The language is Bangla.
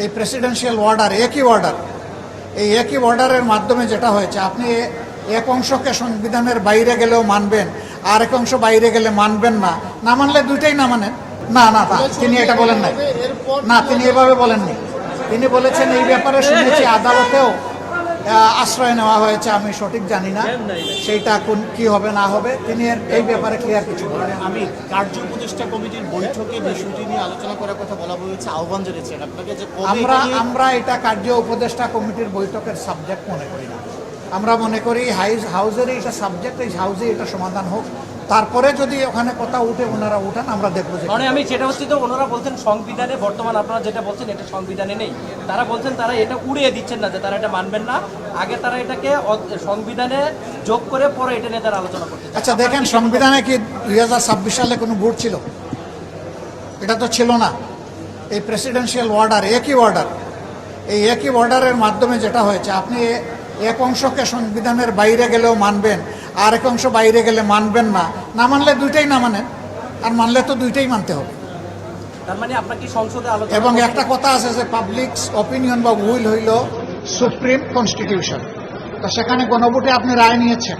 এই প্রেসিডেন্সিয়াল অর্ডার এই একই অর্ডারের মাধ্যমে যেটা হয়েছে, আপনি এক অংশকে সংবিধানের বাইরে গেলেও মানবেন, আর এক অংশ বাইরে গেলে মানবেন না, না মানলে দুইটাই না মানেন। না না তিনি এটা বলেন নাই, না তিনি এভাবে বলেননি। তিনি বলেছেন এই ব্যাপারে শুনেছি আদালতেও আশ্রয় নেওয়া হয়েছে, আমি সঠিক জানি না সেইটা কোন কি হবে না হবে, তিনি এই ব্যাপারে ক্লিয়ার কিছু বলেন। আমি কার্য উপদেষ্টা কমিটির বৈঠকে বিষয়টি নিয়ে আলোচনা করার কথা বলা হয়েছে, আহ্বান জানিয়েছেন আপনাকে যে আমরা এটা কার্য উপদেষ্টা কমিটির বৈঠকের সাবজেক্ট মনে করি না। আমরা মনে করি হাউজেরই এটা সাবজেক্ট, এই হাউজে এটা সমাধান হোক, তারপরে যদি ওখানে কথা উঠে ওনারা উঠান আমরা দেখবো। মানে আমি যেটা হচ্ছে তো ওনারা বলছেন সংবিধানে বর্তমান আপনারা যেটা বলছেন এটা সংবিধানে নেই, তারা বলছেন তারা এটা উড়িয়ে দিচ্ছেন না, যে তারা এটা মানবেন না, আগে তারা এটাকে সংবিধানে যোগ করে পরে এটা নিয়ে তারা আলোচনা করতে। আচ্ছা দেখেন, সংবিধানে কি 2026 সালে কোনো ভোট ছিল? এটা তো ছিল না। এই প্রেসিডেন্সিয়াল অর্ডার এই একই অর্ডারের মাধ্যমে যেটা হয়েছে, আপনি এক অংশকে সংবিধানের বাইরে গেলেও মানবেন, আর এক অংশ বাইরে গেলে মানবেন না, না মানলে দুইটাই না মানেন, আর মানলে তো দুইটাই মানতে হবে। তার মানে আপনার কি সংসদে আলোচনা? এবং একটা কথা আছে যে পাবলিক অপিনিয়ন বা উইল হইল সুপ্রিম কনস্টিটিউশন, তো সেখানে গণভোটে আপনি রায় নিয়েছেন।